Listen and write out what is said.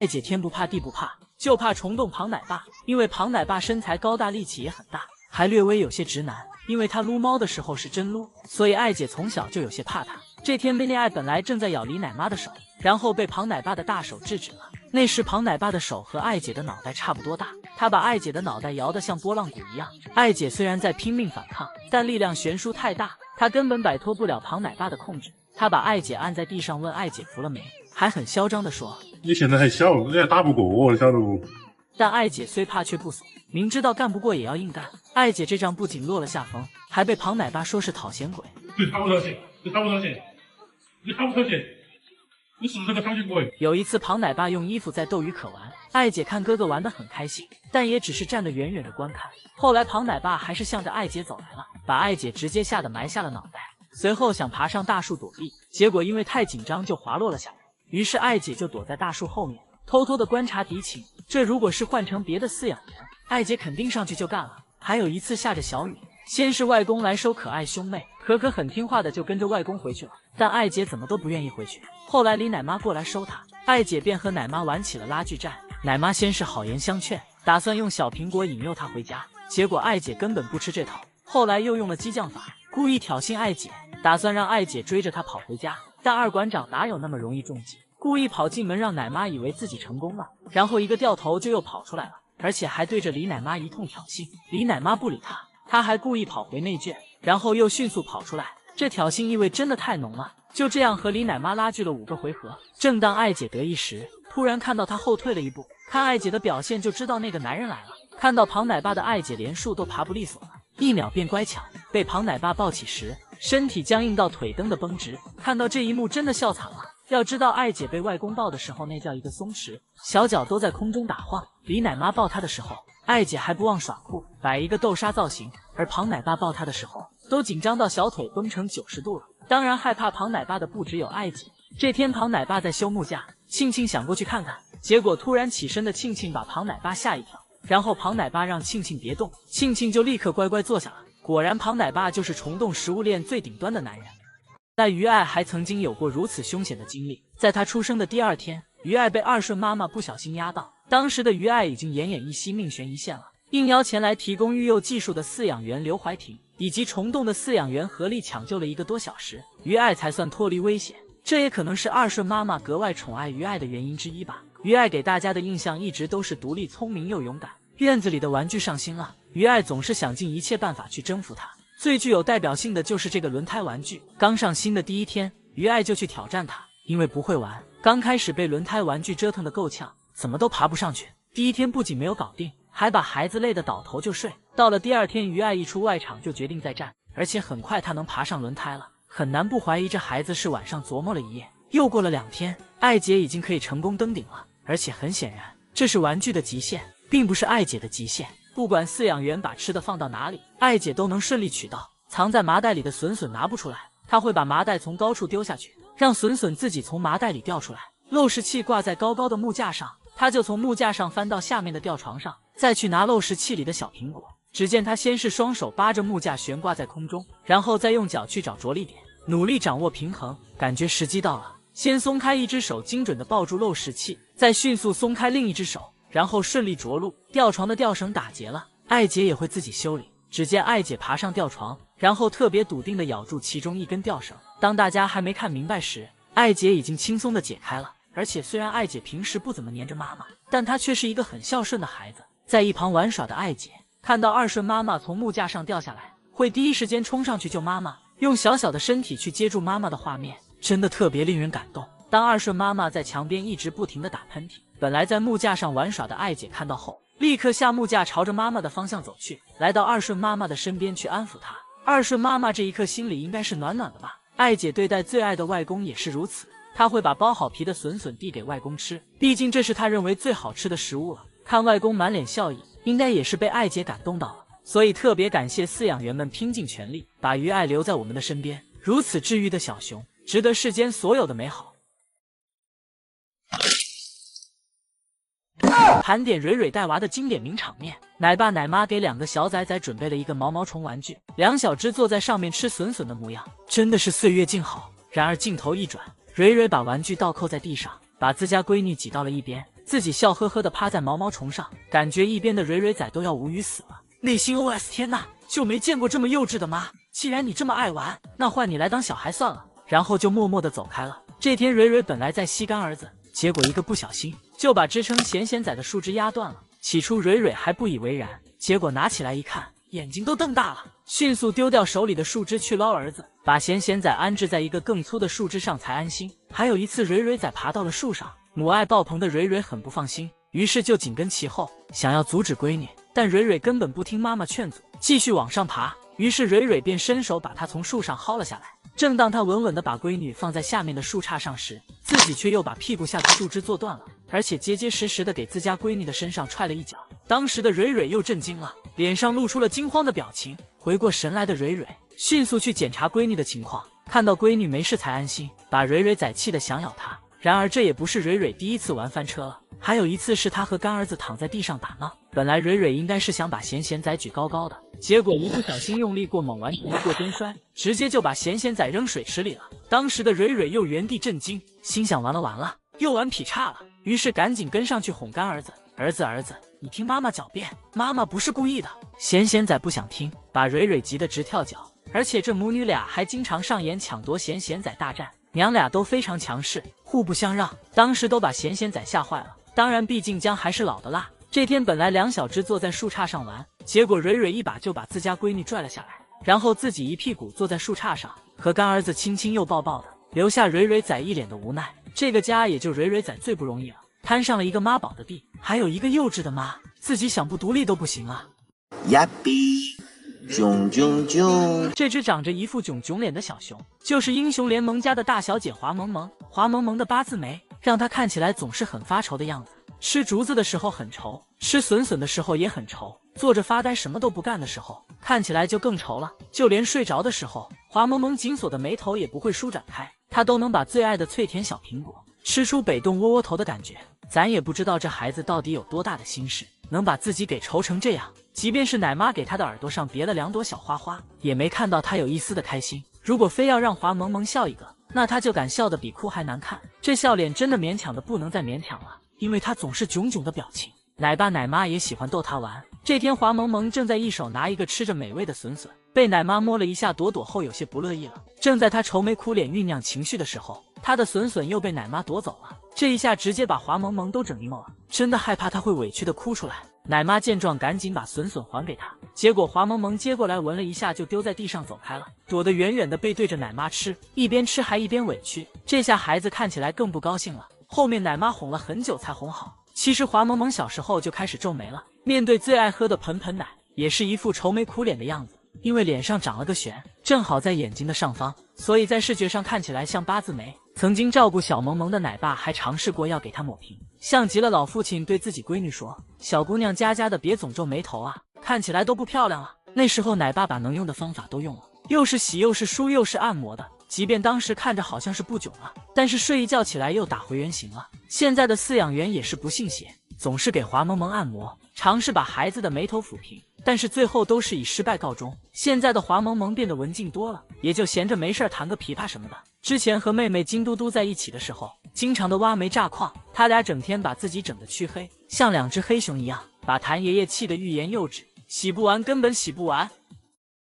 爱姐天不怕地不怕，就怕虫洞庞奶爸，因为庞奶爸身材高大，力气也很大，还略微有些直男。因为他撸猫的时候是真撸，所以爱姐从小就有些怕他。这天，贝利爱本来正在咬李奶妈的手，然后被庞奶爸的大手制止了。那时庞奶爸的手和爱姐的脑袋差不多大，他把爱姐的脑袋摇得像拨浪鼓一样。爱姐虽然在拼命反抗，但力量悬殊太大，她根本摆脱不了庞奶爸的控制。他把爱姐按在地上，问爱姐服了没，还很嚣张地说：“你现在还小，你还打不过我，晓得不？”但爱姐虽怕却不怂，明知道干不过也要硬干。爱姐这仗不仅落了下风，还被庞奶爸说是讨嫌鬼。你讨不讨嫌？你讨不讨嫌？你讨不讨嫌？你是不是个讨嫌鬼？有一次，庞奶爸用衣服在逗鱼可玩，爱姐看哥哥玩得很开心，但也只是站得远远的观看。后来庞奶爸还是向着爱姐走来了，把爱姐直接吓得埋下了脑袋。随后想爬上大树躲避，结果因为太紧张就滑落了下来。于是爱姐就躲在大树后面，偷偷的观察敌情。这如果是换成别的饲养员，爱姐肯定上去就干了。还有一次下着小雨，先是外公来收可爱兄妹，可可很听话的就跟着外公回去了，但爱姐怎么都不愿意回去。后来李奶妈过来收她，爱姐便和奶妈玩起了拉锯战。奶妈先是好言相劝，打算用小苹果引诱她回家，结果爱姐根本不吃这套。后来又用了激将法，故意挑衅爱姐，打算让爱姐追着她跑回家。但二馆长哪有那么容易中计，故意跑进门让奶妈以为自己成功了，然后一个掉头就又跑出来了，而且还对着李奶妈一通挑衅。李奶妈不理他，他还故意跑回内圈，然后又迅速跑出来。这挑衅意味真的太浓了，就这样和李奶妈拉锯了5个回合。正当爱姐得意时，突然看到他后退了一步，看爱姐的表现就知道那个男人来了。看到庞奶爸的爱姐连树都爬不利索了，1秒变乖巧。被庞奶爸抱起时，身体僵硬到腿蹬得绷直。看到这一幕真的笑惨了。要知道爱姐被外公抱的时候那叫一个松弛，小脚都在空中打晃。李奶妈抱她的时候，爱姐还不忘耍酷，摆一个豆沙造型，而庞奶爸抱她的时候都紧张到小腿绷成90度了。当然害怕庞奶爸的不只有爱姐。这天庞奶爸在修木架，庆庆想过去看看，结果突然起身的庆庆把庞奶爸吓一跳，然后庞奶爸让庆庆别动，庆庆就立刻乖乖坐下了。果然庞奶爸就是虫洞食物链最顶端的男人。但于爱还曾经有过如此凶险的经历，在她出生的第2天，于爱被2顺妈妈不小心压到，当时的于爱已经奄奄一息，命悬一线了。应邀前来提供育幼技术的饲养员刘怀婷以及虫洞的饲养员合力抢救了1个多小时，于爱才算脱离危险。这也可能是2顺妈妈格外宠爱于爱的原因之一吧。于爱给大家的印象一直都是独立、聪明又勇敢。院子里的玩具上新了，于爱总是想尽一切办法去征服它。最具有代表性的就是这个轮胎玩具。刚上新的第1天，于爱就去挑战它，因为不会玩，刚开始被轮胎玩具折腾得够呛，怎么都爬不上去。第1天不仅没有搞定，还把孩子累得倒头就睡。到了第2天，于爱一出外场就决定再战，而且很快她能爬上轮胎了，很难不怀疑这孩子是晚上琢磨了一夜。又过了2天，爱姐已经可以成功登顶了，而且很显然，这是玩具的极限，并不是爱姐的极限。不管饲养员把吃的放到哪里，爱姐都能顺利取到。藏在麻袋里的笋笋拿不出来，她会把麻袋从高处丢下去，让笋笋自己从麻袋里掉出来。漏食器挂在高高的木架上，她就从木架上翻到下面的吊床上，再去拿漏食器里的小苹果。只见她先是双手扒着木架悬挂在空中，然后再用脚去找着力点，努力掌握平衡。感觉时机到了，先松开一只手，精准地抱住漏食器，再迅速松开另一只手，然后顺利着陆。吊床的吊绳打结了，爱姐也会自己修理。只见爱姐爬上吊床，然后特别笃定地咬住其中一根吊绳。当大家还没看明白时，爱姐已经轻松地解开了。而且虽然爱姐平时不怎么黏着妈妈，但她却是一个很孝顺的孩子。在一旁玩耍的爱姐看到2顺妈妈从木架上掉下来，会第一时间冲上去救妈妈，用小小的身体去接住妈妈的画面，真的特别令人感动。当2顺妈妈在墙边一直不停地打喷嚏，本来在木架上玩耍的爱姐看到后，立刻下木架朝着妈妈的方向走去，来到2顺妈妈的身边去安抚她。2顺妈妈这一刻心里应该是暖暖的吧。爱姐对待最爱的外公也是如此，她会把剥好皮的笋笋递给外公吃，毕竟这是她认为最好吃的食物了。看外公满脸笑意，应该也是被爱姐感动到了，所以特别感谢饲养员们拼尽全力把于爱留在我们的身边。如此治愈的小熊，值得世间所有的美好。盘点蕊蕊带娃的经典名场面。奶爸奶妈给2个小崽崽准备了一个毛毛虫玩具，2小只坐在上面吃笋笋的模样，真的是岁月静好。然而镜头一转，蕊蕊把玩具倒扣在地上，把自家闺女挤到了一边，自己笑呵呵的趴在毛毛虫上，感觉一边的蕊蕊仔都要无语死了，内心 OS 天呐，就没见过这么幼稚的妈！既然你这么爱玩，那换你来当小孩算了。然后就默默的走开了。这天蕊蕊本来在吸干儿子，结果一个不小心就把支撑咸咸仔的树枝压断了。起初蕊蕊还不以为然，结果拿起来一看，眼睛都瞪大了，迅速丢掉手里的树枝去捞儿子，把咸咸仔安置在一个更粗的树枝上才安心。还有一次蕊蕊仔爬到了树上，母爱爆棚的蕊蕊很不放心，于是就紧跟其后，想要阻止闺女，但蕊蕊根本不听妈妈劝阻，继续往上爬。于是蕊蕊便伸手把她从树上薅了下来。正当她稳稳地把闺女放在下面的树杈上时，自己却又把屁股下的树枝做断了，而且结结实实地给自家闺女的身上踹了一脚。当时的蕊蕊又震惊了，脸上露出了惊慌的表情。回过神来的蕊蕊迅速去检查闺女的情况，看到闺女没事才安心，把蕊蕊仔气得想咬她。然而这也不是蕊蕊第一次玩翻车了，还有一次是她和干儿子躺在地上打闹，本来蕊蕊应该是想把咸咸仔举高高的，结果一不小心用力过猛，完成了过肩摔，直接就把咸咸仔扔水池里了。当时的蕊蕊又原地震惊，心想完了，又玩劈叉了，于是赶紧跟上去哄干儿子，儿子，你听妈妈狡辩，妈妈不是故意的。咸咸仔不想听，把蕊蕊急得直跳脚，而且这母女俩还经常上演抢夺咸咸仔大战，娘俩都非常强势，互不相让，当时都把咸咸仔吓坏了。当然毕竟姜还是老的辣，这天本来两小只坐在树杈上玩，结果蕊蕊一把就把自家闺女拽了下来，然后自己一屁股坐在树杈上，和干儿子亲亲又抱抱的，留下蕊蕊仔一脸的无奈。这个家也就蕊蕊仔最不容易了，摊上了一个妈宝的地，还有一个幼稚的妈，自己想不独立都不行啊。呀比囧囧囧！这只长着一副囧囧脸的小熊，就是英雄联盟家的大小姐华萌萌。华萌萌的八字眉，让她看起来总是很发愁的样子。吃竹子的时候很愁，吃笋笋的时候也很愁，坐着发呆什么都不干的时候，看起来就更愁了。就连睡着的时候，华萌萌紧锁的眉头也不会舒展开，她都能把最爱的脆甜小苹果吃出北洞窝窝头的感觉。咱也不知道这孩子到底有多大的心事，能把自己给愁成这样。即便是奶妈给他的耳朵上别了2朵小花花，也没看到他有一丝的开心。如果非要让华萌萌笑一个，那他就敢笑得比哭还难看。这笑脸真的勉强的不能再勉强了，因为他总是囧囧的表情。奶爸奶妈也喜欢逗他玩。这天华萌萌正在一手拿一个吃着美味的笋笋，被奶妈摸了一下朵朵后有些不乐意了。正在他愁眉苦脸酝酿情绪的时候，他的笋笋又被奶妈夺走了。这一下直接把华萌萌都整 emo 了，真的害怕他会委屈的哭出来。奶妈见状赶紧把笋笋还给他，结果华萌萌接过来闻了一下就丢在地上走开了，躲得远远的背对着奶妈吃，一边吃还一边委屈。这下孩子看起来更不高兴了，后面奶妈哄了很久才哄好。其实华萌萌小时候就开始皱眉了，面对最爱喝的盆盆奶，也是一副愁眉苦脸的样子。因为脸上长了个癣，正好在眼睛的上方，所以在视觉上看起来像八字眉。曾经照顾小萌萌的奶爸还尝试过要给她抹平，像极了老父亲对自己闺女说：“小姑娘家家的别总皱眉头啊，看起来都不漂亮了。”那时候奶爸把能用的方法都用了，又是洗又是梳又是按摩的，即便当时看着好像是不囧了，但是睡一觉起来又打回原形了。现在的饲养员也是不信邪，总是给华萌萌按摩，尝试把孩子的眉头抚平，但是最后都是以失败告终。现在的华萌萌变得文静多了，也就闲着没事弹个琵琶什么的。之前和妹妹金嘟嘟在一起的时候，经常的挖煤炸矿，他俩整天把自己整得黢黑，像2只黑熊一样，把谭爷爷气得欲言又止，洗不完根本洗不完。